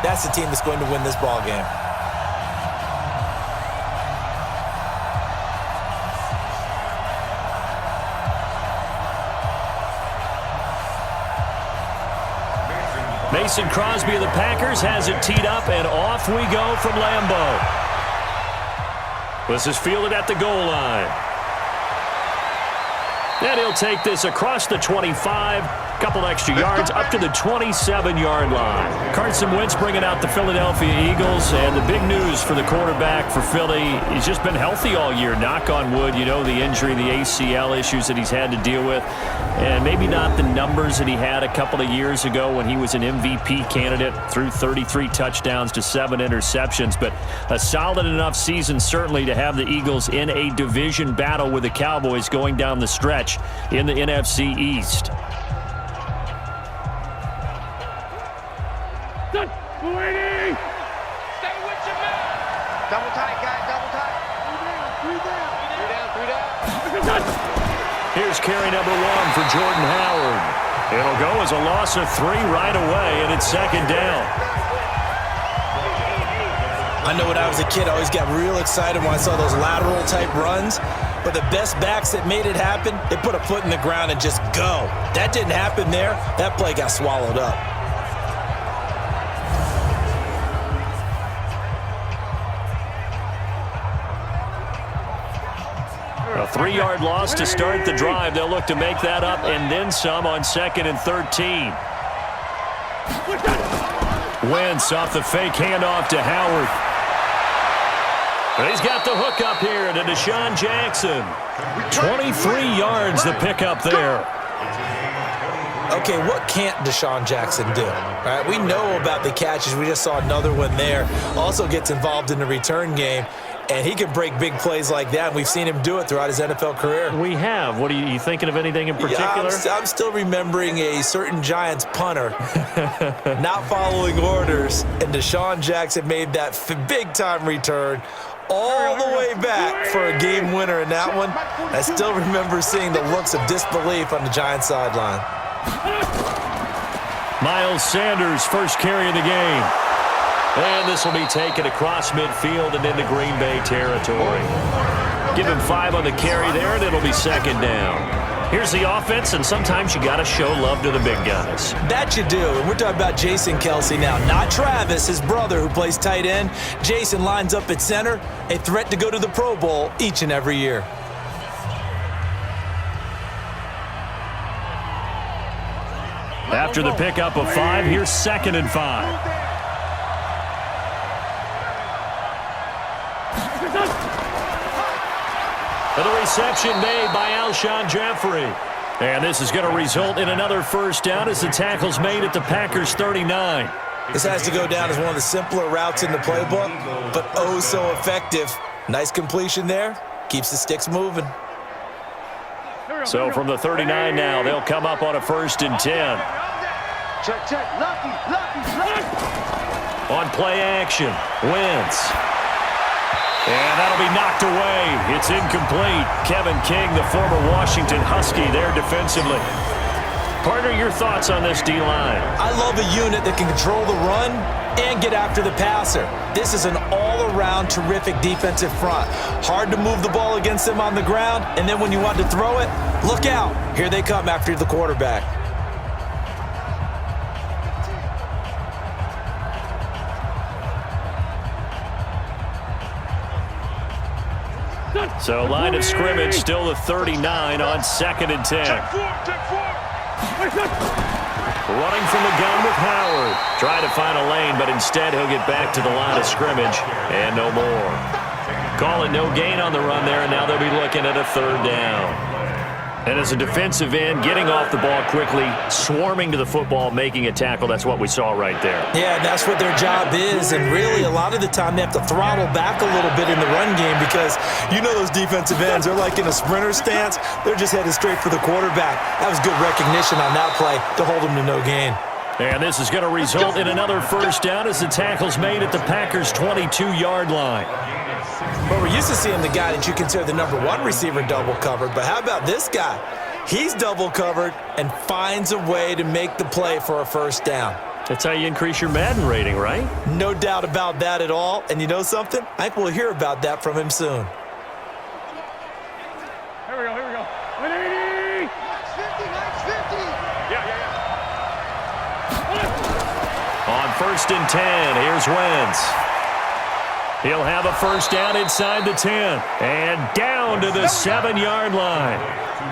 that's the team that's going to win this ball game. Mason Crosby of the Packers has it teed up, and off we go from Lambeau. This is fielded at the goal line. And he'll take this across the 25, couple extra yards, up to the 27-yard line. Carson Wentz bringing out the Philadelphia Eagles, and the big news for the quarterback for Philly, he's just been healthy all year, knock on wood. You know, the injury, the ACL issues that he's had to deal with, and maybe not the numbers that he had a couple of years ago when he was an MVP candidate, threw 33 touchdowns to 7 interceptions, but a solid enough season certainly to have the Eagles in a division battle with the Cowboys going down the stretch in the NFC East. Waiting! Stay with your man! Double tight, guys, double tight. Three down. Here's carry number 1 for Jordan Howard. It'll go as a loss of 3 right away, and it's second down. I know when I was a kid, I always got real excited when I saw those lateral-type runs. But the best backs that made it happen, they put a foot in the ground and just go. That didn't happen there. That play got swallowed up. A 3-yard loss to start the drive. They'll look to make that up and then some on 2nd and 13. Wentz off the fake handoff to Howard. He's got the hook up here to Deshaun Jackson. 23 yards the pickup there. Okay, what can't Deshaun Jackson do? Right? We know about the catches. We just saw another one there. Also gets involved in the return game. And he can break big plays like that. And we've seen him do it throughout his NFL career. We have. What are you thinking of anything in particular? Yeah, I'm still remembering a certain Giants punter not following orders. And Deshaun Jackson made that big-time return all the way back for a game winner in that one. I still remember seeing the looks of disbelief on the Giants sideline. Miles Sanders, first carry of the game. And this will be taken across midfield and into Green Bay territory. Give him 5 on the carry there, and it'll be second down. Here's the offense, and sometimes you got to show love to the big guys. That you do. And we're talking about Jason Kelce now, not Travis, his brother, who plays tight end. Jason lines up at center, a threat to go to the Pro Bowl each and every year. After the pickup of 5, here's 2nd and 5. The reception made by Alshon Jeffrey. And this is going to result in another first down as the tackle's made at the Packers' 39. This has to go down as one of the simpler routes in the playbook, but oh so effective. Nice completion there. Keeps the sticks moving. So from the 39 now, they'll come up on a 1st and 10. Check. Lucky. On play action, Wentz. And that'll be knocked away. It's incomplete. Kevin King, the former Washington Husky, there defensively. Partner, your thoughts on this D-line? I love a unit that can control the run and get after the passer. This is an all-around terrific defensive front. Hard to move the ball against them on the ground, and then when you want to throw it, look out. Here they come after the quarterback. So line of scrimmage still the 39 on 2nd and 10. Running from the gun with Howard. Try to find a lane, but instead he'll get back to the line of scrimmage and no more. Call it no gain on the run there, and now they'll be looking at a 3rd down. And as a defensive end, getting off the ball quickly, swarming to the football, making a tackle, that's what we saw right there. Yeah, that's what their job is, and really a lot of the time they have to throttle back a little bit in the run game because you know those defensive ends, they're like in a sprinter stance. They're just headed straight for the quarterback. That was good recognition on that play to hold them to no gain. And this is going to result in another first down as the tackle's made at the Packers' 22-yard line. Well, we're used to seeing the guy that you consider the number 1 receiver double covered, but how about this guy? He's double covered and finds a way to make the play for a first down. That's how you increase your Madden rating, right? No doubt about that at all. And you know something? I think we'll hear about that from him soon. Here we go, here we go. 180! Max 50, max 50! Yeah. On 1st and 10, here's Wentz. He'll have a first down inside the 10. And down to the 7-yard line.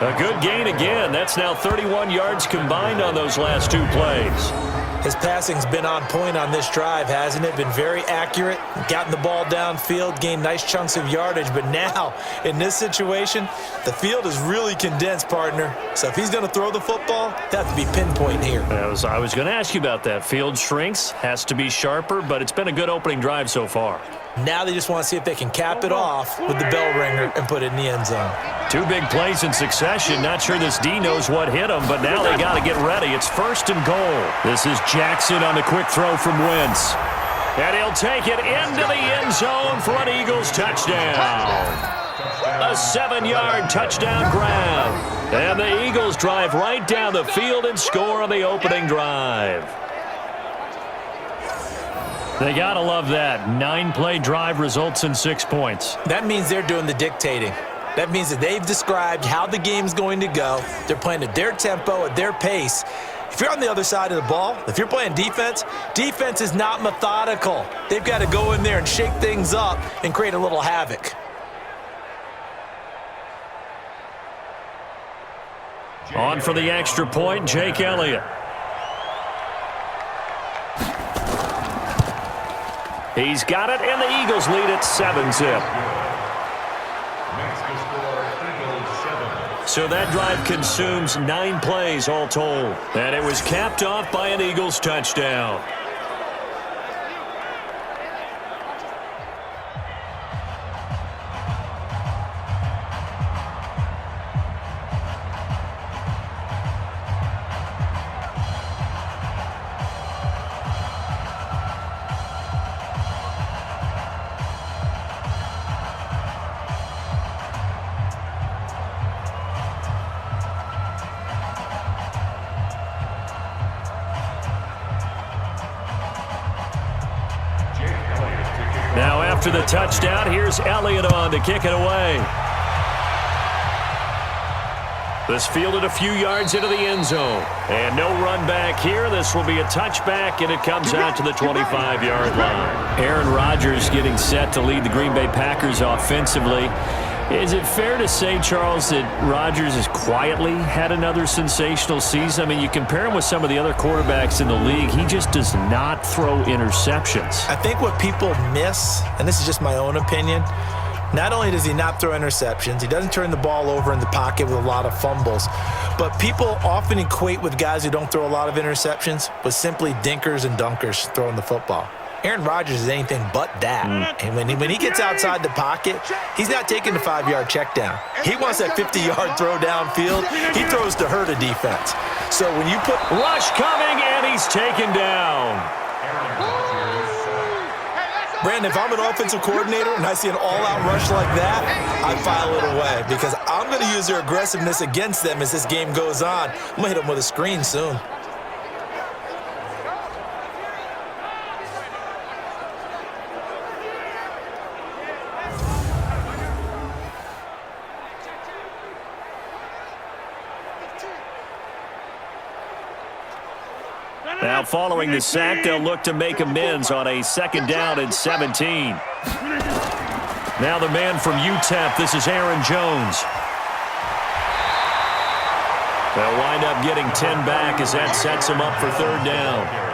A good gain again. That's now 31 yards combined on those last 2 plays. His passing's been on point on this drive, hasn't it? Been very accurate, gotten the ball downfield, gained nice chunks of yardage. But now, in this situation, the field is really condensed, partner. So if he's going to throw the football, he'll have to be pinpoint here. I was going to ask you about that. Field shrinks, has to be sharper, but it's been a good opening drive so far. Now they just want to see if they can cap it off with the bell ringer and put it in the end zone. 2 big plays in succession. Not sure this D knows what hit him, but now they got to get ready. It's 1st and goal. This is Jackson on the quick throw from Wentz. And he'll take it into the end zone for an Eagles touchdown. A 7-yard touchdown grab. And the Eagles drive right down the field and score on the opening drive. They got to love that. 9-play drive results in 6 points. That means they're doing the dictating. That means that they've described how the game's going to go. They're playing at their tempo, at their pace. If you're on the other side of the ball, if you're playing defense, defense is not methodical. They've got to go in there and shake things up and create a little havoc. On for the extra point, Jake Elliott. He's got it, and the Eagles lead it 7-zip. So that drive consumes 9 plays all told. And it was capped off by an Eagles touchdown. Now after the touchdown, here's Elliott on to kick it away. This fielded a few yards into the end zone. And no run back here. This will be a touchback, and it comes out to the 25-yard line. Aaron Rodgers getting set to lead the Green Bay Packers offensively. Is it fair to say, Charles, that Rodgers has quietly had another sensational season? I mean, you compare him with some of the other quarterbacks in the league, he just does not throw interceptions. I think what people miss, and this is just my own opinion, not only does he not throw interceptions, he doesn't turn the ball over in the pocket with a lot of fumbles, but people often equate with guys who don't throw a lot of interceptions with simply dinkers and dunkers throwing the football. Aaron Rodgers is anything but that. And when he gets outside the pocket, he's not taking the 5-yard check down. He wants that 50-yard throw downfield. He throws to hurt a defense. So when you put rush coming, and he's taken down. Brandon, if I'm an offensive coordinator and I see an all-out rush like that, I file it away because I'm going to use their aggressiveness against them as this game goes on. I'm going to hit them with a screen soon. Now following the sack, they'll look to make amends on a 2nd down and 17. Now the man from UTEP, this is Aaron Jones. They'll wind up getting 10 back as that sets them up for 3rd down.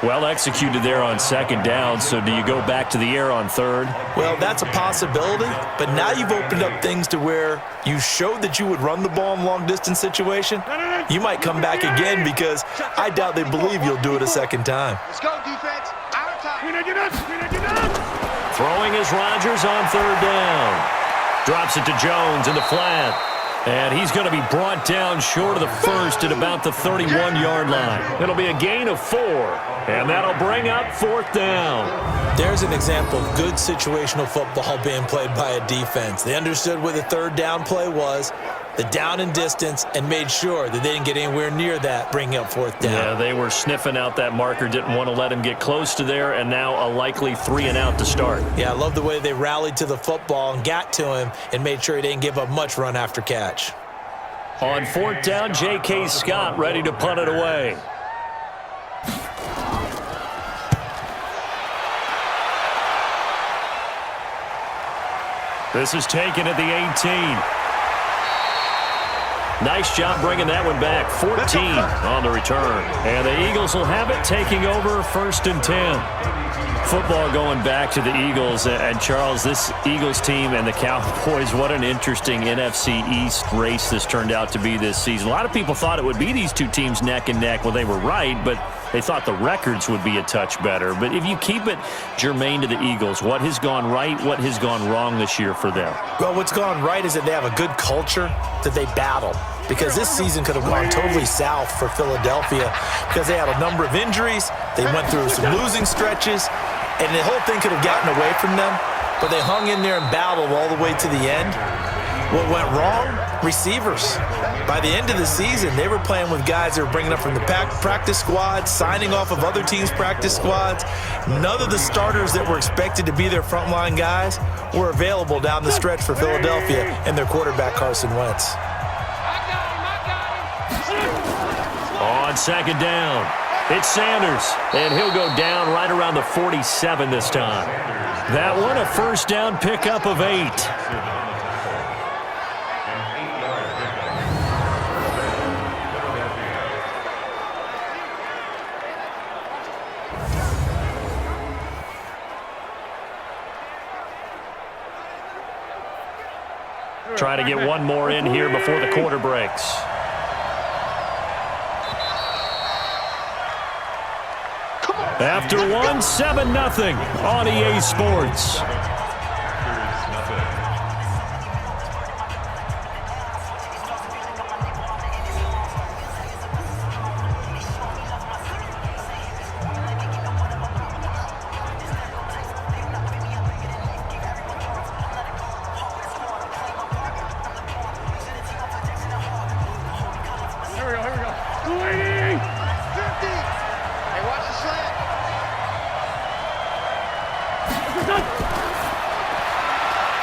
Well executed there on 2nd down, so do you go back to the air on 3rd? Well, that's a possibility, but now you've opened up things to where you showed that you would run the ball in long-distance situation. You might come back again because I doubt they believe you'll do it a 2nd time. Let's go, defense. Our time. Throwing is Rodgers on 3rd down. Drops it to Jones in the flat. And he's going to be brought down short of the first at about the 31-yard line. It'll be a gain of 4, and that'll bring up 4th down. There's an example of good situational football being played by a defense. They understood where the 3rd down play was. the down and distance and made sure that they didn't get anywhere near that, bringing up fourth down. Yeah, they were sniffing out that marker, didn't want to let him get close to there, and now a likely 3-and-out to start. Yeah, I love the way they rallied to the football and got to him and made sure he didn't give up much run after catch. On fourth down, J.K. Scott ready to punt it away. This is taken at the 18. Nice job bringing that one back. 14 on the return. And the Eagles will have it, taking over 1st and 10. Football going back to the Eagles. And, Charles, this Eagles team and the Cowboys, what an interesting NFC East race this turned out to be this season. A lot of people thought it would be these two teams neck and neck. Well, they were right, but they thought the records would be a touch better. But if you keep it germane to the Eagles, what has gone right, what has gone wrong this year for them? Well, what's gone right is that they have a good culture that they battle. Because this season could have gone totally south for Philadelphia because they had a number of injuries. They went through some losing stretches, and the whole thing could have gotten away from them. But they hung in there and battled all the way to the end. What went wrong? Receivers. By the end of the season, they were playing with guys that were bringing up from the practice squad, signing off of other teams' practice squads. None of the starters that were expected to be their frontline guys were available down the stretch for Philadelphia and their quarterback, Carson Wentz. On second down, it's Sanders, and he'll go down right around the 47 this time. That one, a first down pickup of 8. Try to get one more in here before the quarter breaks. After one, 7-0 on EA Sports.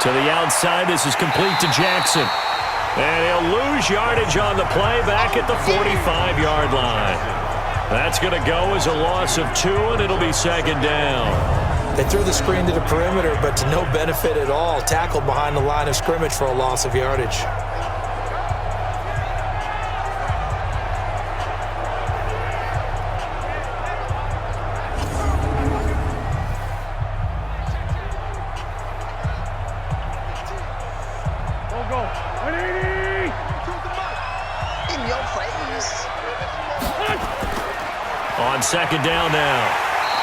To the outside, this is complete to Jackson. And he'll lose yardage on the play back at the 45-yard line. That's going to go as a loss of 2, and it'll be second down. They threw the screen to the perimeter, but to no benefit at all. Tackled behind the line of scrimmage for a loss of yardage. On second down now,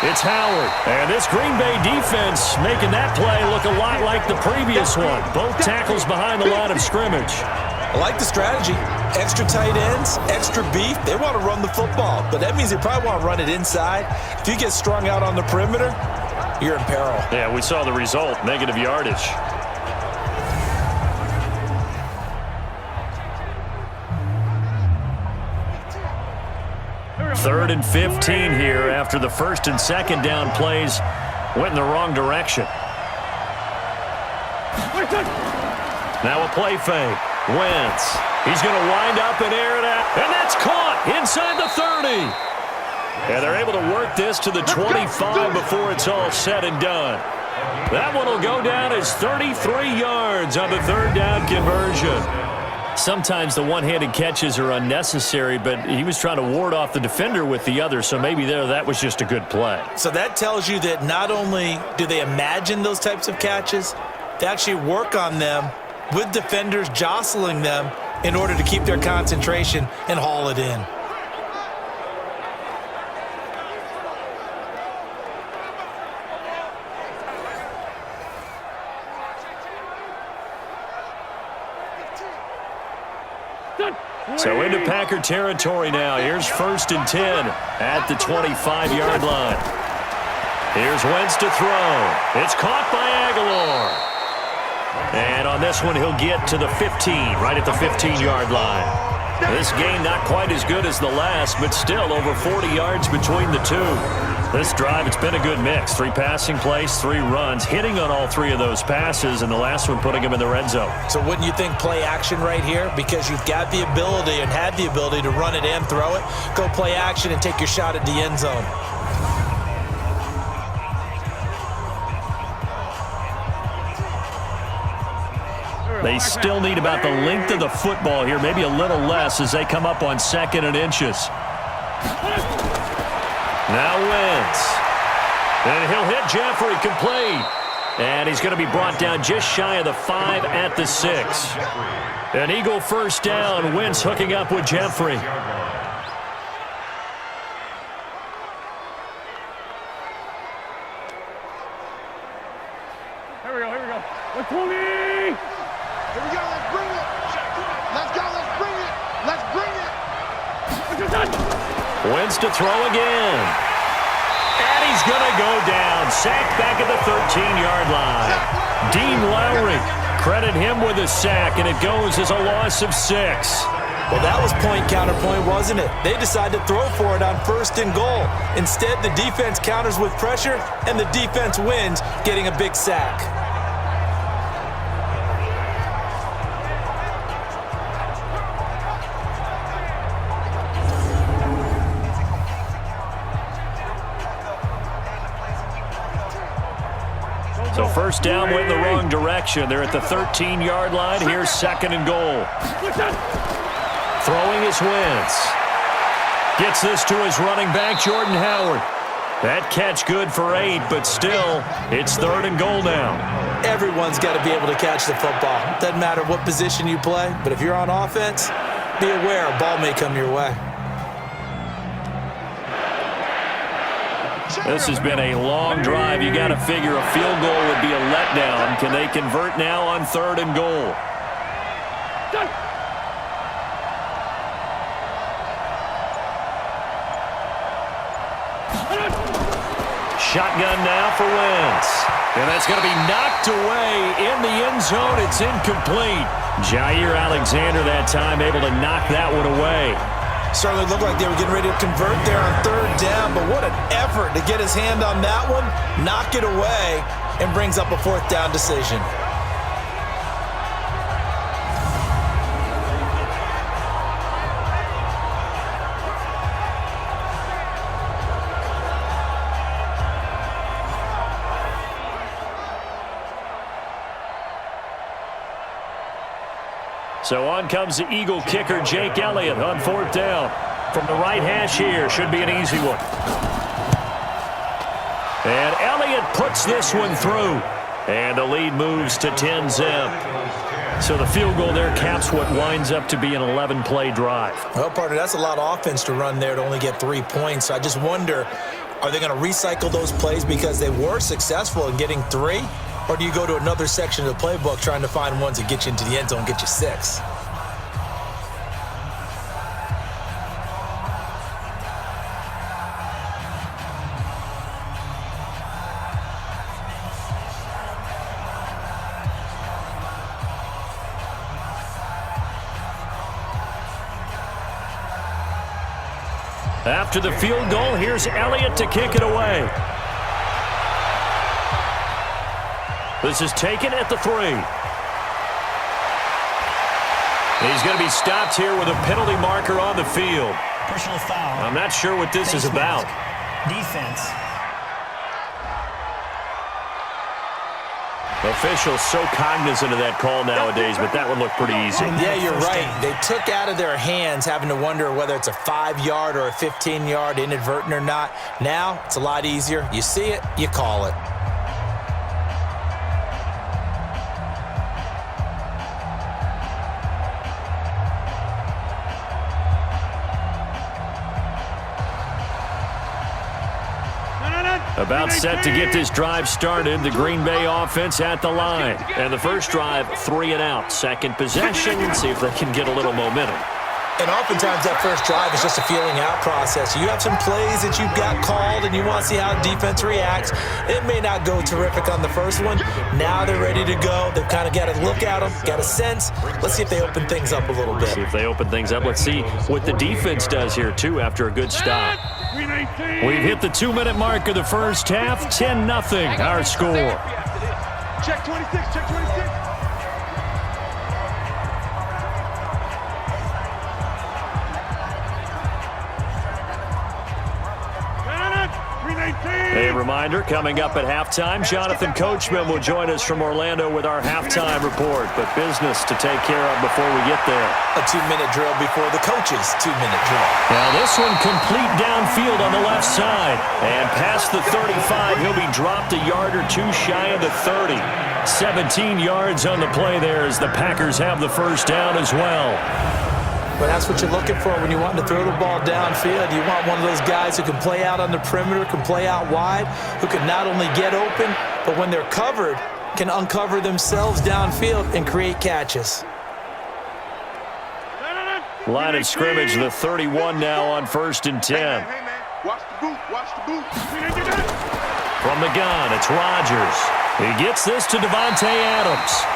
it's Howard. And this Green Bay defense making that play look a lot like the previous one. Both tackles behind the line of scrimmage. I like the strategy. Extra tight ends, extra beef. They want to run the football, but that means they probably want to run it inside. If you get strung out on the perimeter, you're in peril. Yeah, we saw the result, negative yardage. Third and 15 here after the first and second down plays went in the wrong direction. Now a play fake. Wentz. He's going to wind up and air it out. And that's caught inside the 30. And they're able to work this to the 25 before it's all said and done. That one will go down as 33 yards on the third down conversion. Sometimes the one-handed catches are unnecessary, but he was trying to ward off the defender with the other, so maybe that was just a good play. So that tells you that not only do they imagine those types of catches, they actually work on them with defenders jostling them in order to keep their concentration and haul it in. So into Packer territory now. Here's 1st and 10 at the 25-yard line. Here's Wentz to throw. It's caught by Aguilar. And on this one, he'll get to the 15, right at the 15-yard line. This game not quite as good as the last, but still over 40 yards between the two. This drive, it's been a good mix. 3 passing plays, 3 runs, hitting on all 3 of those passes, and the last one putting him in the red zone. So wouldn't you think play action right here? Because you've got the ability and had the ability to run it and throw it. Go play action and take your shot at the end zone. They still need about the length of the football here, maybe a little less as they come up on 2nd and inches. Now Wentz. And he'll hit Jeffrey complete. And he's going to be brought down just shy of the 5 at the 6. An Eagle first down. Wentz hooking up with Jeffrey. Here we go. Let's move it. Here we go, let's bring it. Let's go, let's bring it. Let's bring it. Wentz to throw again. And he's going to go down. Sacked back at the 13-yard line. Dean Lowry, credit him with a sack, and it goes as a loss of 6. Well, that was point counterpoint, wasn't it? They decided to throw for it on 1st and goal. Instead, the defense counters with pressure, and the defense wins, getting a big sack. So first down went in the wrong direction. They're at the 13-yard line. Here's 2nd and goal. Throwing is Wentz. Gets this to his running back, Jordan Howard. That catch good for 8, but still, it's 3rd and goal now. Everyone's got to be able to catch the football. Doesn't matter what position you play, but if you're on offense, be aware a ball may come your way. This has been a long drive. You got to figure a field goal would be a letdown. Can they convert now on 3rd and goal? Shotgun now for Wentz. And that's going to be knocked away in the end zone. It's incomplete. Jair Alexander that time able to knock that one away. Certainly looked like they were getting ready to convert there on 3rd down, but what an effort to get his hand on that one, knock it away, and brings up a 4th down decision. So on comes the Eagle kicker, Jake Elliott, on 4th down. From the right hash here, should be an easy one. And Elliott puts this one through. And the lead moves to 10-zip. So the field goal there caps what winds up to be an 11-play drive. Well, partner, that's a lot of offense to run there to only get 3 points. So I just wonder, are they going to recycle those plays because they were successful in getting 3? Or do you go to another section of the playbook trying to find ones that get you into the end zone and get you 6? After the field goal, here's Elliott to kick it away. This is taken at the 3. He's going to be stopped here with a penalty marker on the field. Personal foul. I'm not sure what this is about. Defense. Officials so cognizant of that call nowadays, but that one looked pretty easy. Yeah, you're right. They took out of their hands having to wonder whether it's a 5-yard or a 15-yard, inadvertent or not. Now, it's a lot easier. You see it, you call it. About set to get this drive started. The Green Bay offense at the line. And the first drive, 3 and out. Second possession. See if they can get a little momentum. And oftentimes that first drive is just a feeling out process. You have some plays that you've got called and you want to see how defense reacts. It may not go terrific on the first one. Now they're ready to go. They've kind of got to look at them, got a sense. Let's see if they open things up a little bit. See if they open things up. Let's see what the defense does here, too, after a good stop. We've hit the 2-minute mark of the first half. 10-0, our score. Check 26, check 26. A reminder, coming up at halftime, Jonathan Coachman will join us from Orlando with our halftime report. But business to take care of before we get there. A 2-minute drill before the coach's 2-minute drill. Now this one complete downfield on the left side. And past the 35, he'll be dropped a yard or two shy of the 30. 17 yards on the play there as the Packers have the first down as well. But that's what you're looking for when you want to throw the ball downfield. You want one of those guys who can play out on the perimeter, can play out wide, who can not only get open, but when they're covered, can uncover themselves downfield and create catches. Line of scrimmage, the 31 now on 1st and 10. Hey, man. Watch the boot, watch the boot. From the gun, it's Rodgers. He gets this to Devontae Adams.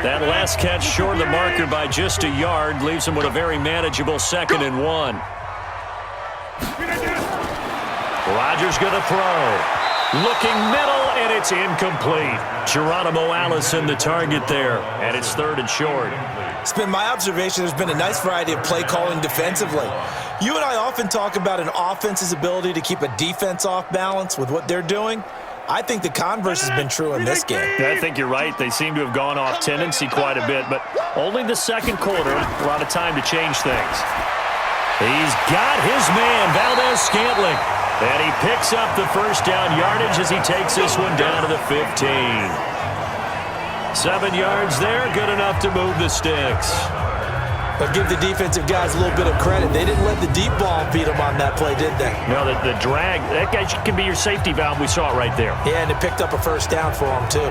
That last catch short of the marker by just a yard leaves him with a very manageable 2nd and 1. Rodgers going to throw. Looking middle, and it's incomplete. Geronimo Allison the target there, and it's 3rd and short. It's been my observation there's been a nice variety of play calling defensively. You and I often talk about an offense's ability to keep a defense off balance with what they're doing. I think the converse has been true in this game. I think you're right. They seem to have gone off tendency quite a bit, but only the second quarter, a lot of time to change things. He's got his man, Valdez-Scantling, and he picks up the first down yardage as he takes this one down to the 15. 7 yards there, good enough to move the sticks. But give the defensive guys a little bit of credit. They didn't let the deep ball beat them on that play, did they? No, the drag, that guy can be your safety valve. We saw it right there. Yeah, and it picked up a first down for them, too.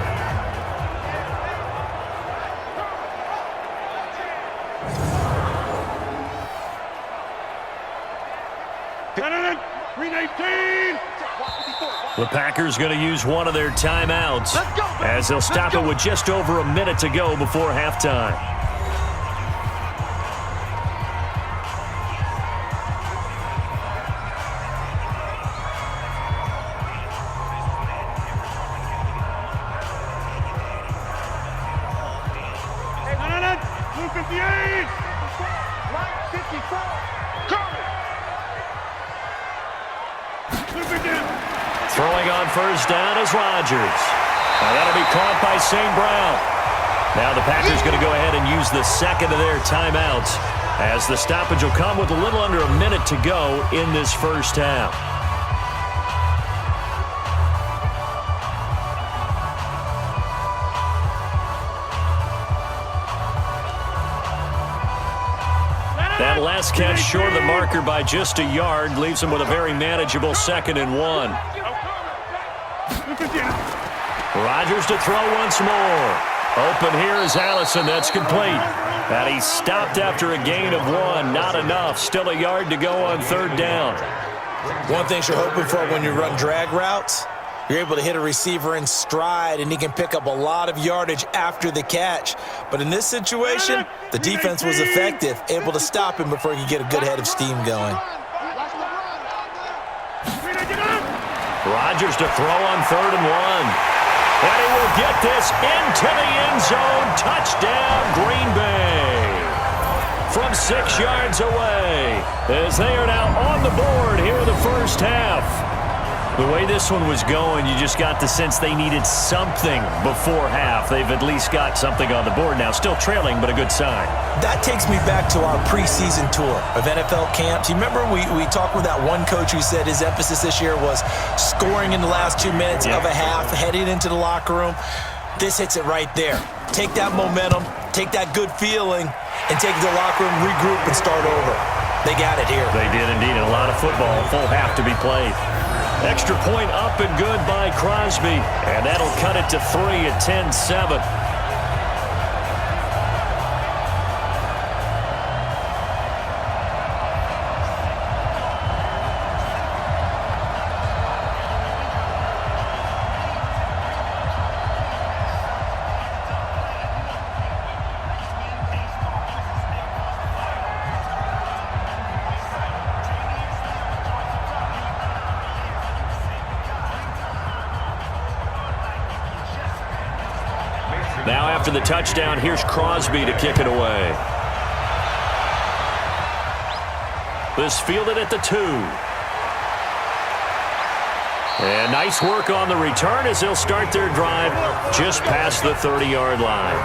The Packers going to use one of their timeouts as they'll stop it with just over a minute to go before halftime. Throwing on first down is Rodgers. Now that'll be caught by St. Brown. Now the Packers going to go ahead and use the second of their timeouts as the stoppage will come with a little under a minute to go in this first half. That last catch short of the marker by just a yard leaves him with a very manageable 2nd and 1. Rodgers to throw once more. Open here is Allison. That's complete. And he stopped after a gain of 1. Not enough. Still a yard to go on 3rd down. One thing you're hoping for when you run drag routes, you're able to hit a receiver in stride, and he can pick up a lot of yardage after the catch. But in this situation, the defense was effective, able to stop him before he could get a good head of steam going. Rodgers to throw on 3rd and 1. And he will get this into the end zone. Touchdown, Green Bay. From 6 yards away, as they are now on the board here in the first half. The way this one was going, you just got the sense they needed something before half. They've at least got something on the board now. Still trailing, but a good sign. That takes me back to our preseason tour of NFL camps. You remember we talked with that one coach who said his emphasis this year was scoring in the last 2 minutes of a half, heading into the locker room. This hits it right there. Take that momentum, take that good feeling, and take it to the locker room, regroup, and start over. They got it here. They did indeed, and a lot of football. Full half to be played. Extra point up and good by Crosby, and that'll cut it to 3 at 10-7. Now after the touchdown, here's Crosby to kick it away. This fielded at the 2. And nice work on the return as they'll start their drive just past the 30-yard line.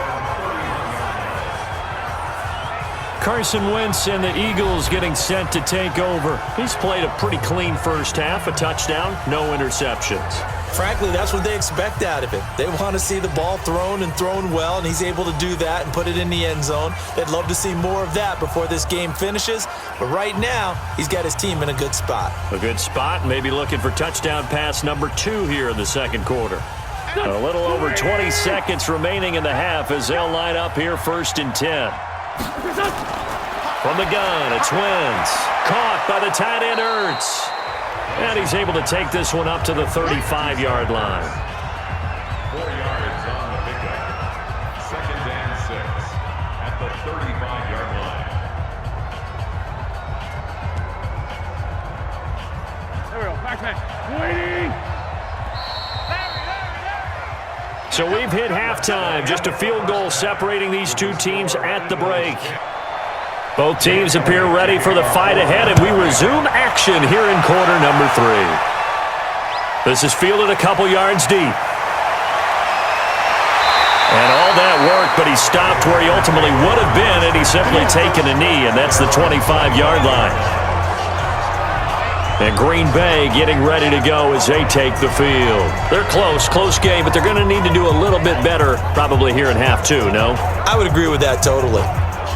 Carson Wentz and the Eagles getting set to take over. He's played a pretty clean first half, a touchdown, no interceptions. Frankly, that's what they expect out of him. They want to see the ball thrown and thrown well, and he's able to do that and put it in the end zone. They'd love to see more of that before this game finishes. But right now, he's got his team in a good spot. A good spot, maybe looking for touchdown pass number 2 here in the second quarter. A little over 20 seconds remaining in the half as they'll line up here 1st and 10. From the gun, it's Wentz. Caught by the tight end, Ertz. And he's able to take this one up to the 35-yard line. 4 yards on the pickup. 2nd and 6 at the 35-yard line. There we go. Back. Waiting. So we've hit halftime. Just a field goal separating these two teams at the break. Both teams appear ready for the fight ahead, and we resume action here in quarter number 3. This is fielded a couple yards deep. And all that work, but he stopped where he ultimately would have been, and he's simply taken a knee, and that's the 25-yard line. And Green Bay getting ready to go as they take the field. They're close game, but they're going to need to do a little bit better probably here in half 2, no? I would agree with that totally.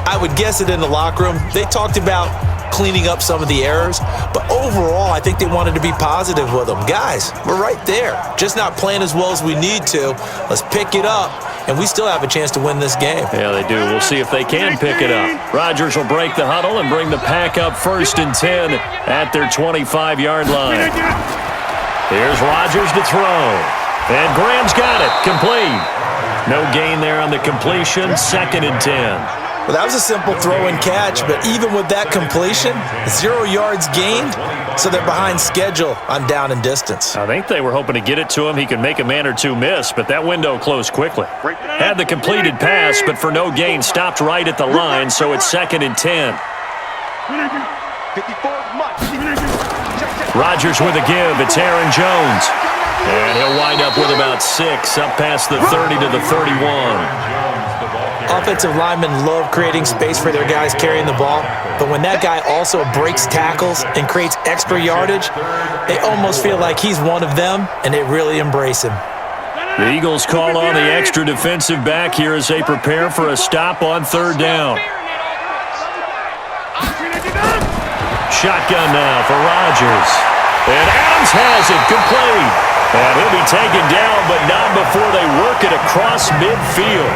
I would guess it in the locker room. They talked about cleaning up some of the errors, but overall, I think they wanted to be positive with them. Guys, we're right there. Just not playing as well as we need to. Let's pick it up, and we still have a chance to win this game. Yeah, they do. We'll see if they can pick it up. Rodgers will break the huddle and bring the pack up 1st and 10 at their 25-yard line. Here's Rodgers to throw. And Graham's got it. Complete. No gain there on the completion. 2nd and 10. Well, that was a simple throw and catch, but even with that completion, 0 yards gained, so they're behind schedule on down and distance. I think they were hoping to get it to him. He could make a man or two miss, but that window closed quickly. Had the completed pass, but for no gain, stopped right at the line, so it's 2nd and 10. 54 months. Rodgers with a give. It's Aaron Jones. And he'll wind up with about 6, up past the 30 to the 31. Offensive linemen love creating space for their guys carrying the ball, but when that guy also breaks tackles and creates extra yardage, they almost feel like he's one of them, and they really embrace him. The Eagles call on the extra defensive back here as they prepare for a stop on 3rd down. Shotgun now for Rodgers. And Adams has it, complete. And he'll be taken down, but not before they work it across midfield.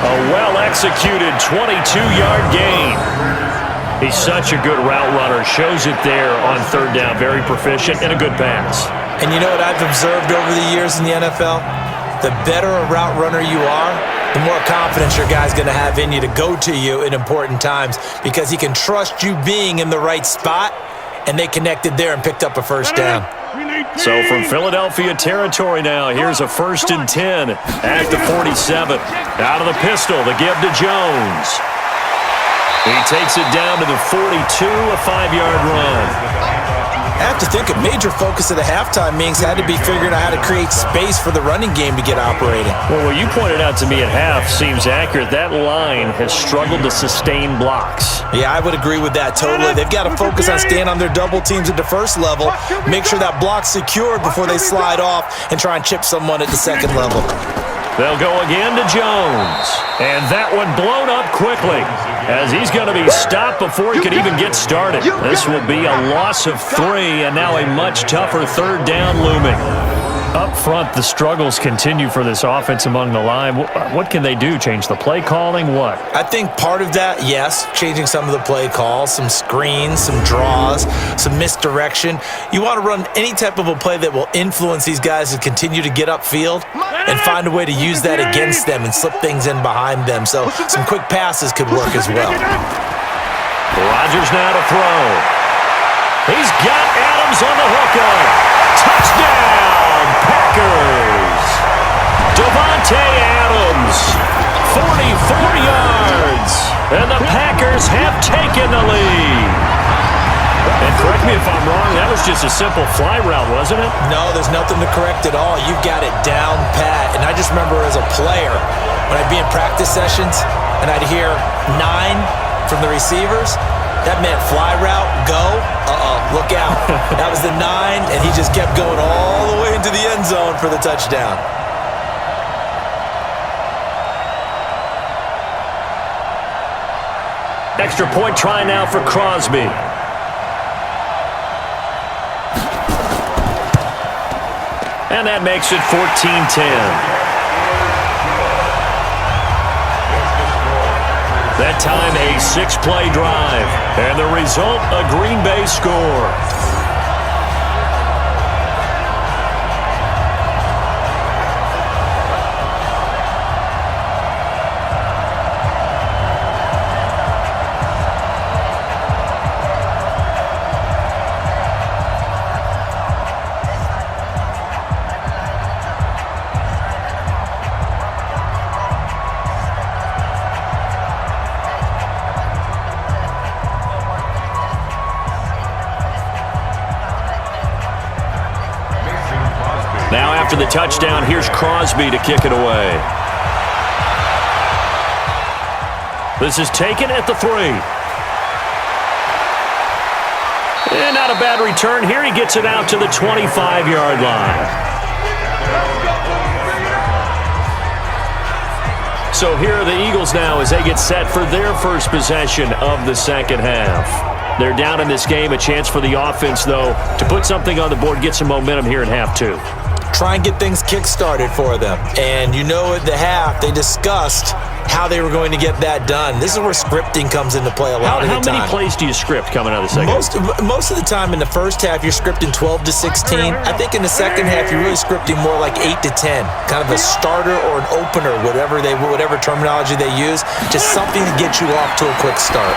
A well-executed 22-yard gain. He's such a good route runner. Shows it there on 3rd down. Very proficient and a good pass. And you know what I've observed over the years in the NFL? The better a route runner you are, the more confidence your guy's going to have in you to go to you in important times because he can trust you being in the right spot, and they connected there and picked up a 1st down. So from Philadelphia territory now, here's a 1st and 10 at the 47. Out of the pistol, the give to Jones. He takes it down to the 42, a 5-yard run. I have to think a major focus of the halftime meetings had to be figuring out how to create space for the running game to get operating. Well, what you pointed out to me at half seems accurate. That line has struggled to sustain blocks. Yeah, I would agree with that totally. They've got to focus on staying on their double teams at the 1st level, make sure that block's secured before they slide off and try and chip someone at the 2nd level. They'll go again to Jones. And that one blown up quickly as he's going to be stopped before he could even get started. This will be a loss of 3 and now a much tougher third down looming. Up front, the struggles continue for this offense among the line. What can they do? Change the play calling? What? I think part of that, yes, changing some of the play calls, some screens, some draws, some misdirection. You want to run any type of a play that will influence these guys to continue to get upfield and find a way to use that against them and slip things in behind them. So some quick passes could work as well. Rodgers now to throw. He's got Adams on the hookup. Touchdown, Packers. Davante Adams, 44 yards. And the Packers have taken the lead. And correct me if I'm wrong, that was just a simple fly route, wasn't it? No, there's nothing to correct at all. You've got it down pat. And I just remember as a player, when I'd be in practice sessions and I'd hear 9 from the receivers, that meant fly route, go, look out. That was the 9, and he just kept going all the way into the end zone for the touchdown. Extra point try now for Crosby. And that makes it 14-10. That time a 6-play drive. And the result, a Green Bay score. Now after the touchdown, here's Crosby to kick it away. This is taken at the 3. And not a bad return. Here he gets it out to the 25-yard line. So here are the Eagles now as they get set for their first possession of the second half. They're down in this game. A chance for the offense, though, to put something on the board, get some momentum here in half 2. Try and get things kick-started for them. And you know at the half, they discussed how they were going to get that done. This is where scripting comes into play a lot of the time. How many plays do you script coming out of the second half? Most of the time in the first half, you're scripting 12 to 16. I think in the second half, you're really scripting more like 8 to 10. Kind of a starter or an opener, whatever terminology they use. Just something to get you off to a quick start.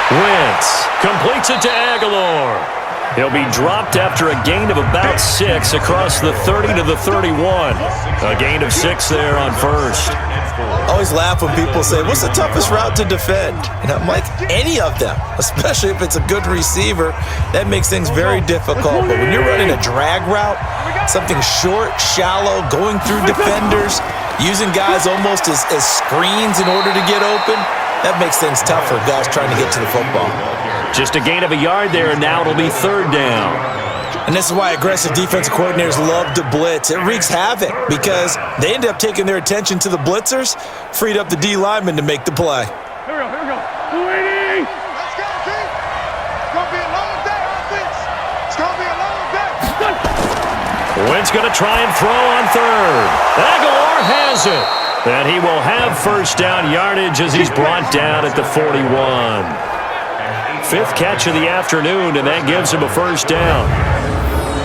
Wentz completes it to Aguilar. He'll be dropped after a gain of about 6 across the 30 to the 31. A gain of 6 there on first. I always laugh when people say, what's the toughest route to defend? And I'm like, any of them, especially if it's a good receiver. That makes things very difficult. But when you're running a drag route, something short, shallow, going through defenders, using guys almost as screens in order to get open, that makes things tough for guys trying to get to the football. Just a gain of a yard there, and now it'll be third down. And this is why aggressive defensive coordinators love to blitz. It wreaks havoc because they end up taking their attention to the blitzers, freed up the D lineman to make the play. Here we go. Waiting. Let's go, team. It's going to be a long day, offense. It's going to be a long day. Wentz going to try and throw on third. Aguilar has it. And he will have first down yardage as he's brought down at the 41. 5th catch of the afternoon, and that gives him a first down.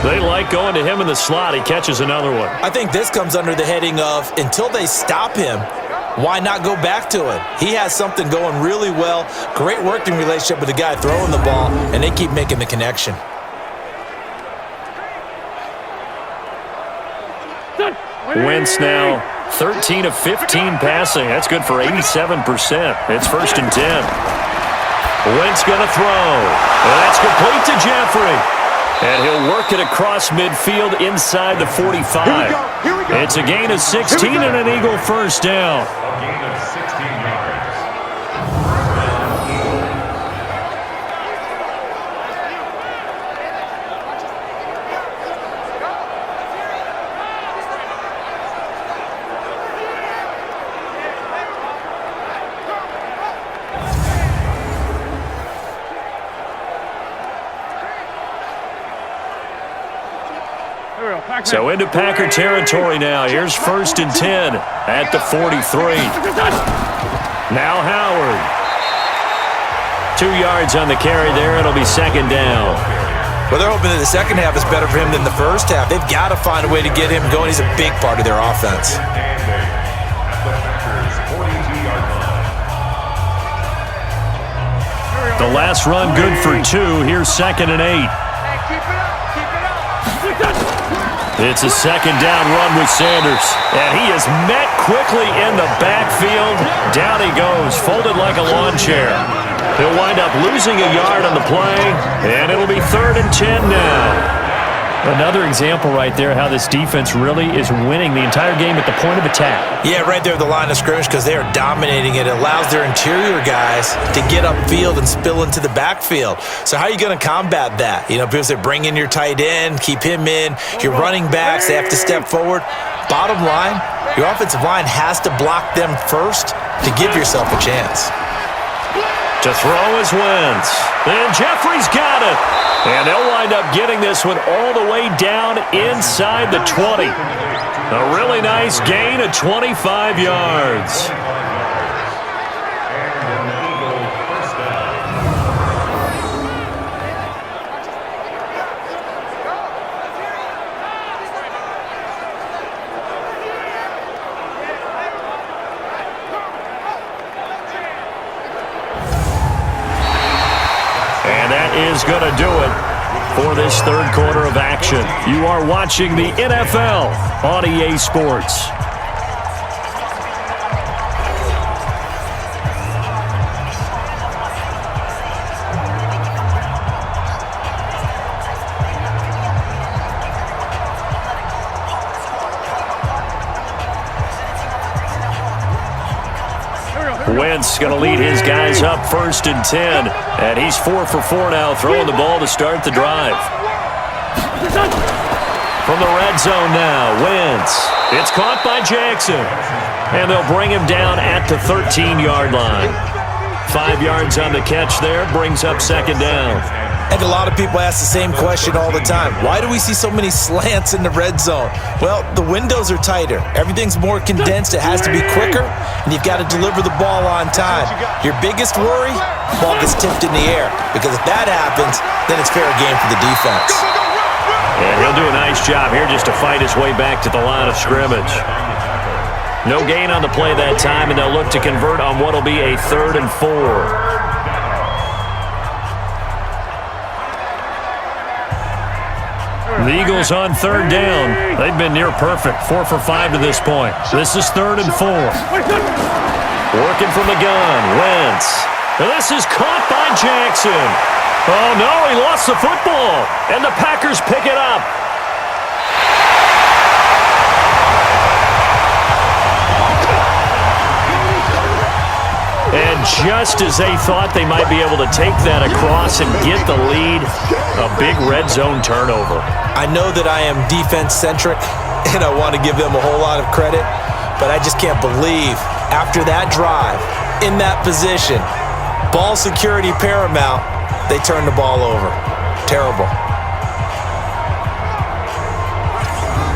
They like going to him in the slot. He catches another one. I think this comes under the heading of, until they stop him, why not go back to him? He has something going really well. Great working relationship with the guy throwing the ball, and they keep making the connection. Wentz now 13 of 15 passing. That's good for 87%. It's 1st and 10. Wentz going to throw. That's complete to Jeffrey. And he'll work it across midfield inside the 45. It's a gain of 16 and an Eagle first down. A gain of 16 yards. So into Packer territory now. Here's 1st and 10 at the 43. Now Howard. 2 yards on the carry there. It'll be 2nd down. Well, they're hoping that the second half is better for him than the first half. They've got to find a way to get him going. He's a big part of their offense. The last run good for 2. Here's 2nd and 8. It's a 2nd down run with Sanders. And he is met quickly in the backfield. Down he goes, folded like a lawn chair. He'll wind up losing a yard on the play, and it'll be 3rd and 10 now. Another example right there how this defense really is winning the entire game at the point of attack. Yeah, right there at the line of scrimmage because they are dominating it. It allows their interior guys to get upfield and spill into the backfield. So how are you going to combat that? You know, people say bring in your tight end, keep him in. Your running backs, they have to step forward. Bottom line, your offensive line has to block them first to give yourself a chance. To throw is Wentz. And Jeffrey's got it. And they'll wind up getting this one all the way down inside the 20. A really nice gain of 25 yards. Is going to do it for this 3rd quarter of action. You are watching the NFL on EA Sports. Wentz going to lead his guys up 1st and 10. And he's 4 for 4 now, throwing the ball to start the drive. From the red zone now, Wentz. It's caught by Jackson. And they'll bring him down at the 13-yard line. 5 yards on the catch there, brings up 2nd down. And a lot of people ask the same question all the time. Why do we see so many slants in the red zone? Well, the windows are tighter. Everything's more condensed. It has to be quicker, and you've got to deliver the ball on time. Your biggest worry? Ball gets tipped in the air, because if that happens, then it's fair game for the defense. And he'll do a nice job here just to fight his way back to the line of scrimmage. No gain on the play that time, and they'll look to convert on what will be a 3rd and 4. The Eagles on 3rd down. They've been near perfect. 4 for 5 to this point. This is 3rd and 4. Working from the gun. Wentz. And this is caught by Jackson. Oh, no, he lost the football. And the Packers pick it up. And just as they thought they might be able to take that across and get the lead, a big red zone turnover. I know that I am defense-centric, and I want to give them a whole lot of credit, but I just can't believe after that drive, in that position, ball security paramount, they turned the ball over. Terrible.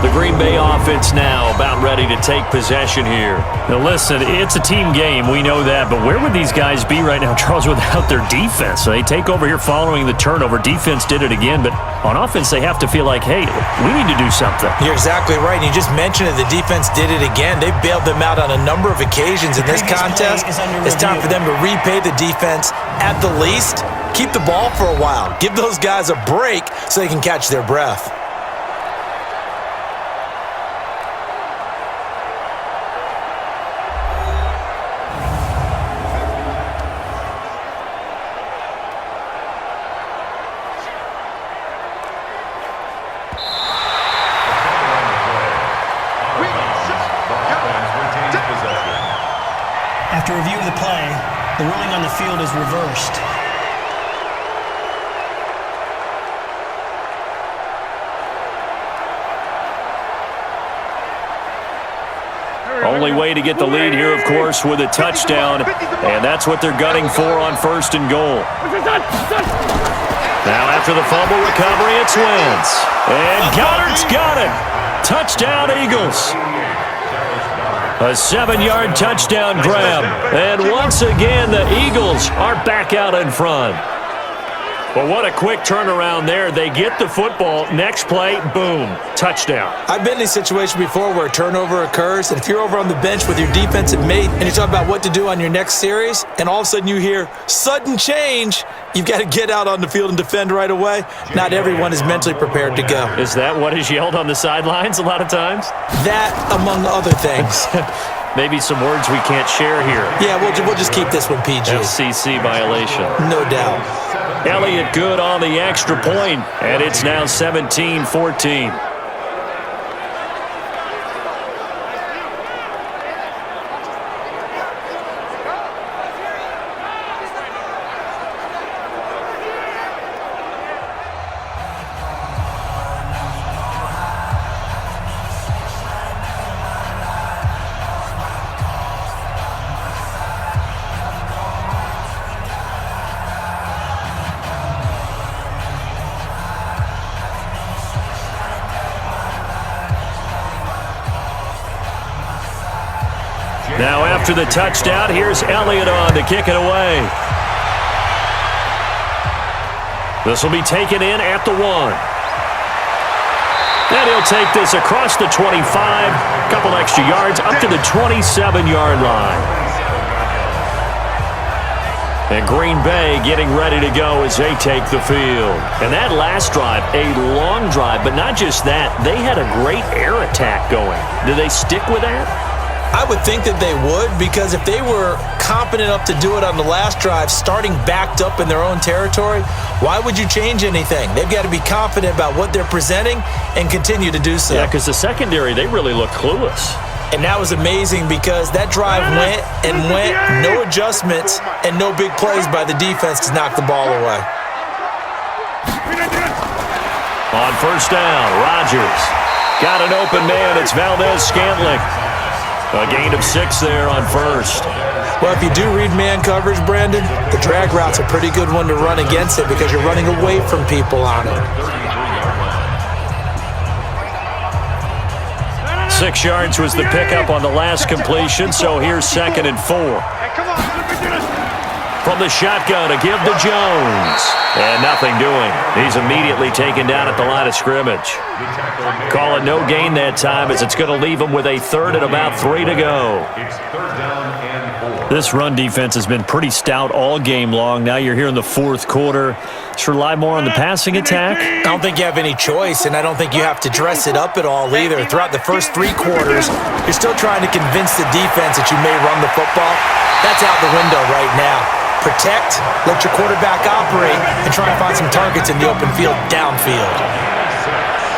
The Green Bay offense now about ready to take possession here. Now listen, it's a team game, we know that, but where would these guys be right now, Charles, without their defense? They take over here following the turnover. Defense did it again, but on offense they have to feel like, hey, we need to do something. You're exactly right. And you just mentioned it, the defense did it again. They bailed them out on a number of occasions in this contest. It's time for them to repay the defense at the least. Keep the ball for a while. Give those guys a break so they can catch their breath. After review of the play, the ruling on the field is reversed. Only way to get the lead here, of course, with a touchdown, and that's what they're gunning for on 1st and goal. Now after the fumble recovery, it's Wentz. And Goddard's got it. Touchdown, Eagles. A 7-yard touchdown grab. And once again, the Eagles are back out in front. Well, what a quick turnaround there. They get the football. Next play, boom, touchdown. I've been in a situation before where a turnover occurs, and if you're over on the bench with your defensive mate and you talk about what to do on your next series, and all of a sudden you hear sudden change, you've got to get out on the field and defend right away. Not everyone is mentally prepared to go. Is that what is yelled on the sidelines a lot of times? That, among other things. Maybe some words we can't share here. Yeah, we'll just keep this one PG. FCC violation. No doubt. Elliott good on the extra point, and it's now 17-14. Now after the touchdown, here's Elliott on to kick it away. This will be taken in at the 1. And he'll take this across the 25, couple extra yards up to the 27-yard line. And Green Bay getting ready to go as they take the field. And that last drive, a long drive, but not just that, they had a great air attack going. Do they stick with that? I would think that they would, because if they were competent enough to do it on the last drive, starting backed up in their own territory, why would you change anything? They've got to be confident about what they're presenting and continue to do so. Yeah, because the secondary, they really look clueless. And that was amazing because that drive went, no adjustments, and no big plays by the defense to knock the ball away. On first down, Rodgers got an open man. It's Valdez-Scantling. A gain of 6 there on first. Well, if you do read man coverage, Brandon, the drag route's a pretty good one to run against it because you're running away from people on it. 6 yards was the pickup on the last completion, so here's 2nd and 4. From the shotgun to give to Jones. And nothing doing. He's immediately taken down at the line of scrimmage. Call it no gain that time as it's going to leave him with a 3rd and about 3 to go. This run defense has been pretty stout all game long. Now you're here in the 4th quarter. Just rely more on the passing attack. I don't think you have any choice, and I don't think you have to dress it up at all either. Throughout the first 3 quarters, you're still trying to convince the defense that you may run the football. That's out the window right now. Protect, let your quarterback operate, and try and find some targets in the open field downfield.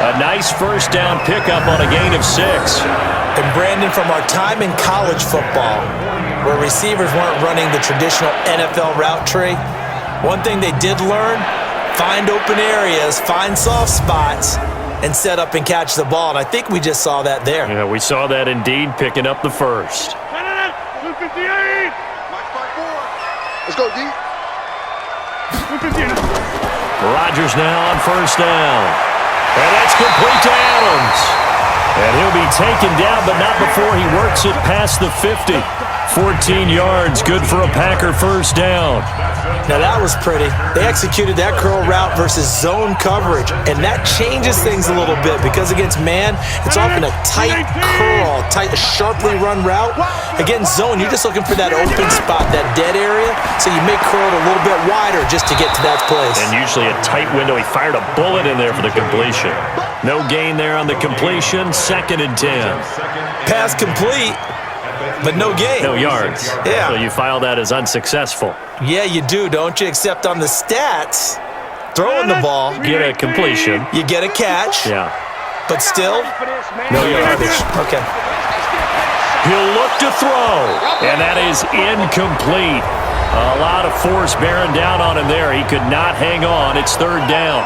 A nice first down pickup on a gain of 6. And Brandon, from our time in college football, where receivers weren't running the traditional NFL route tree, one thing they did learn, find open areas, find soft spots, and set up and catch the ball. And I think we just saw that there. Yeah, we saw that indeed, picking up the first. 258. Let's go, D. Rodgers now on first down. And that's complete to Adams. And he'll be taken down, but not before he works it past the 50. 14 yards, good for a Packer first down. Now that was pretty. They executed that curl route versus zone coverage, and that changes things a little bit because against man, it's often a tight curl, a sharply run route. Against zone, you're just looking for that open spot, that dead area, so you may curl it a little bit wider just to get to that place. And usually a tight window. He fired a bullet in there for the completion. No gain there on the completion, 2nd and 10. Pass complete, but no gain. No yards. Yeah. So you file that as unsuccessful. Yeah, you do, don't you? Except on the stats, throwing the ball, Get a completion. you get a catch, Yeah. but still, no yardage. Okay. He'll look to throw, and that is incomplete. A lot of force bearing down on him there. He could not hang on. It's 3rd down.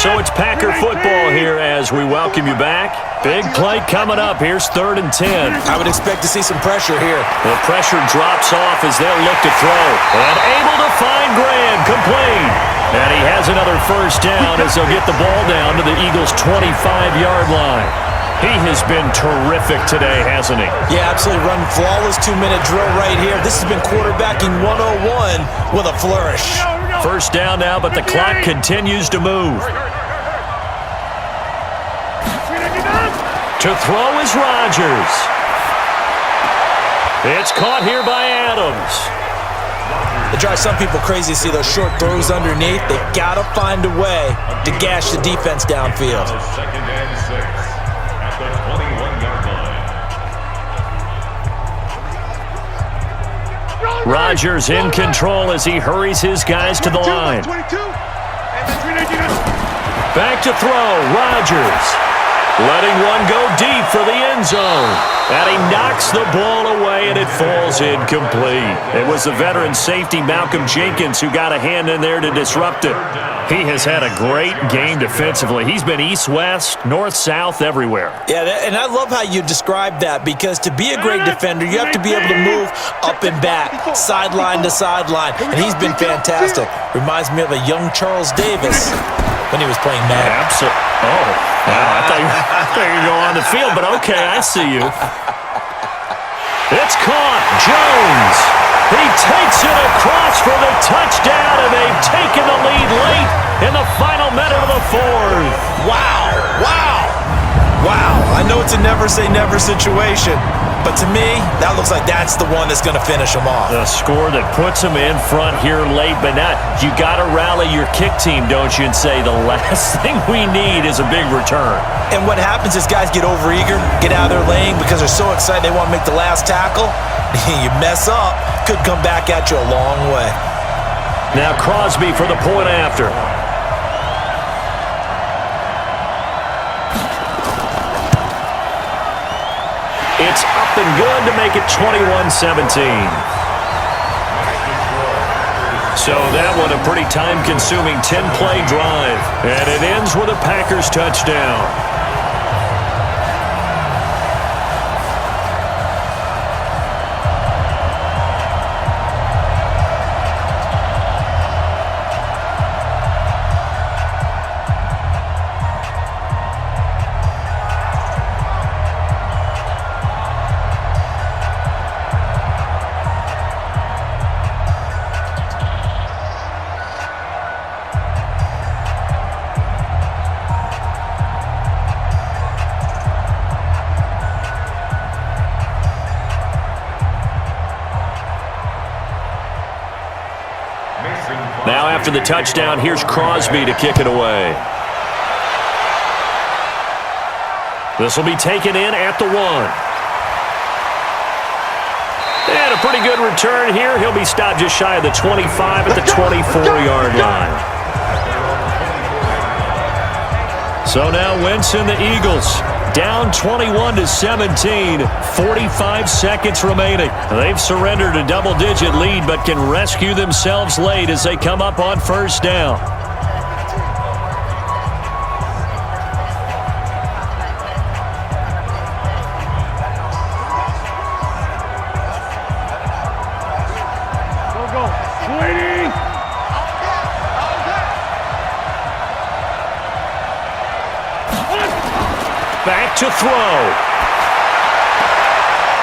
So it's Packer football here as we welcome you back. Big play coming up. Here's 3rd and 10. I would expect to see some pressure here. The pressure drops off as they'll look to throw. And able to find Graham, complete. And he has another first down as they'll get the ball down to the Eagles' 25-yard line. He has been terrific today, hasn't he? Yeah, absolutely. Run flawless 2-minute drill right here. This has been quarterbacking 101 with a flourish. First down now, but the clock continues to move. To throw is Rodgers. It's caught here by Adams. It drives some people crazy to see those short throws underneath. They've got to find a way to gash the defense downfield. 2nd and 6 at the 21-yard line. Rodgers in control as he hurries his guys to the line. Back to throw, Rodgers. Letting one go deep for the end zone. And he knocks the ball away, and it falls incomplete. It was the veteran safety, Malcolm Jenkins, who got a hand in there to disrupt it. He has had a great game defensively. He's been east-west, north-south, everywhere. Yeah, and I love how you described that, because to be a great defender, you have to be able to move up and back, sideline to sideline, and he's been fantastic. Reminds me of a young Charles Davis when he was playing Madden. Absolutely. Oh, wow, I thought you were going on the field, but okay, I see you. It's caught. Jones. He takes it across for the touchdown, and they've taken the lead late in the final minute of the 4th. Wow, wow, wow. I know it's a never-say-never situation, but to me, that looks like that's the one that's going to finish them off. The score that puts them in front here late, but not. You got to rally your kick team, don't you, and say the last thing we need is a big return. And what happens is guys get overeager, get out of their lane because they're so excited they want to make the last tackle. You mess up, could come back at you a long way. Now Crosby for the point after. It's up and good to make it 21-17. So that one a pretty time-consuming 10-play drive. And it ends with a Packers touchdown. Now after the touchdown, here's Crosby to kick it away. This will be taken in at the 1. And a pretty good return here. He'll be stopped just shy of the 25 at the 24-yard line. So now Wentz and the Eagles down 21-17, 45 seconds remaining. They've surrendered a double-digit lead but can rescue themselves late as they come up on first down. Back to throw.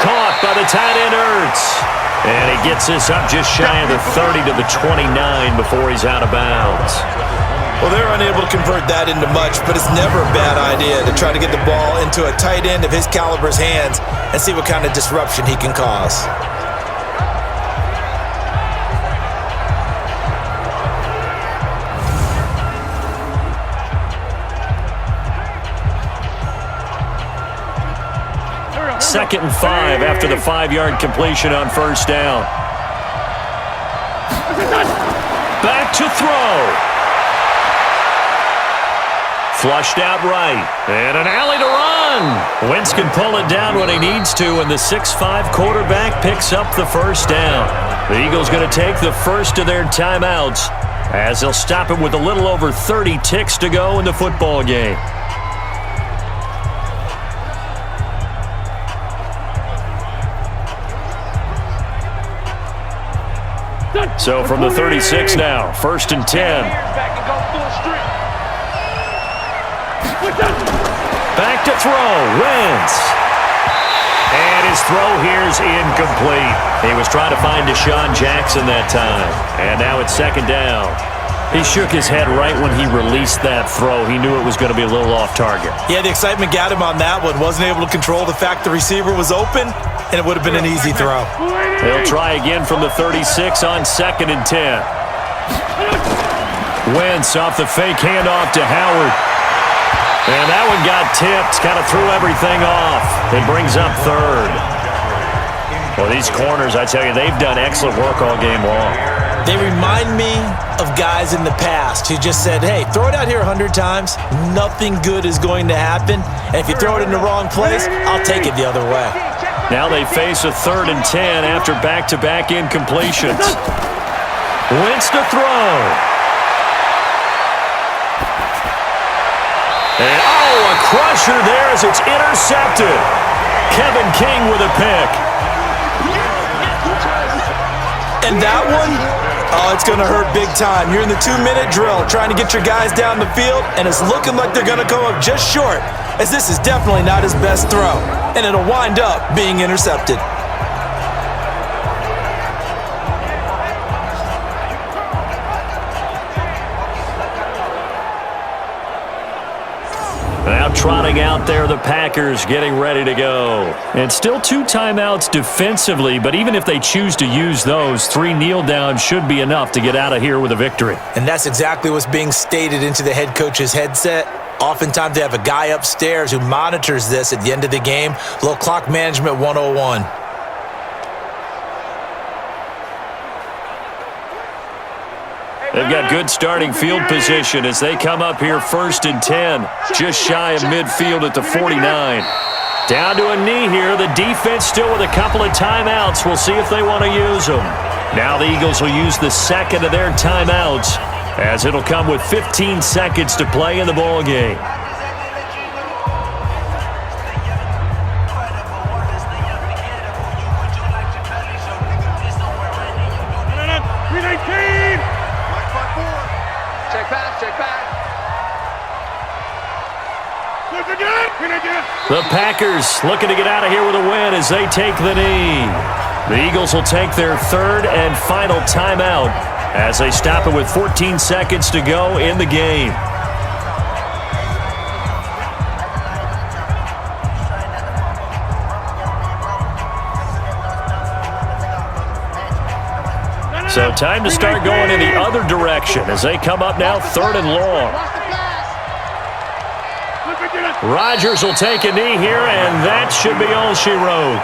Caught by the tight end, Ertz. And he gets this up just shy of the 30 to the 29 before he's out of bounds. Well, they're unable to convert that into much, but it's never a bad idea to try to get the ball into a tight end of his caliber's hands and see what kind of disruption he can cause. Second and 5 after the 5-yard completion on first down. Back to throw. Flushed out right. And an alley to run. Wentz can pull it down when he needs to, and the 6'5" quarterback picks up the first down. The Eagles going to take the first of their timeouts as they'll stop it with a little over 30 ticks to go in the football game. So from the 36 now, 1st and 10. Back to throw, Wentz. And his throw here is incomplete. He was trying to find Deshaun Jackson that time. And now it's 2nd down. He shook his head right when he released that throw. He knew it was going to be a little off target. Yeah, the excitement got him on that one. Wasn't able to control the fact the receiver was open, and it would have been an easy throw. They'll try again from the 36 on 2nd and 10. Wentz off the fake handoff to Howard. And that one got tipped, kind of threw everything off. It brings up 3rd. Well, these corners, I tell you, they've done excellent work all game long. They remind me of guys in the past who just said, hey, throw it out here 100 times. Nothing good is going to happen. And if you throw it in the wrong place, I'll take it the other way. Now they face a 3rd and 10 after back-to-back incompletions. Wentz to throw. And, a crusher there as it's intercepted. Kevin King with a pick. And that one, it's going to hurt big time. You're in the 2-minute drill trying to get your guys down the field, and it's looking like they're going to come up just short, as this is definitely not his best throw, and it'll wind up being intercepted. Now trotting out there, the Packers getting ready to go. And still 2 timeouts defensively, but even if they choose to use those, 3 kneel downs should be enough to get out of here with a victory. And that's exactly what's being stated into the head coach's headset. Oftentimes they have a guy upstairs who monitors this at the end of the game. A little clock management 101. They've got good starting field position as they come up here 1st and 10, just shy of midfield at the 49. Down to a knee here. The defense still with a couple of timeouts. We'll see if they want to use them. Now the Eagles will use the 2nd of their timeouts, as it'll come with 15 seconds to play in the ball game. The Packers looking to get out of here with a win as they take the knee. The Eagles will take their 3rd and final timeout as they stop it with 14 seconds to go in the game. So time to start going in the other direction as they come up now 3rd and long. Rodgers will take a knee here, and that should be all she wrote.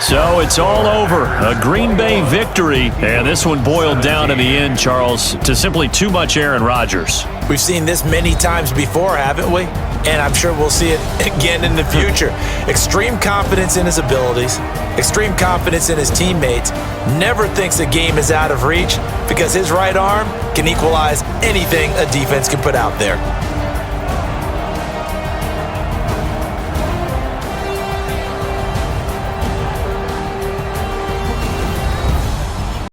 So it's all over. A Green Bay victory, and this one boiled down in the end, Charles, to simply too much Aaron Rodgers. We've seen this many times before, haven't we? And I'm sure we'll see it again in the future. Extreme confidence in his abilities, extreme confidence in his teammates, never thinks a game is out of reach because his right arm can equalize anything a defense can put out there.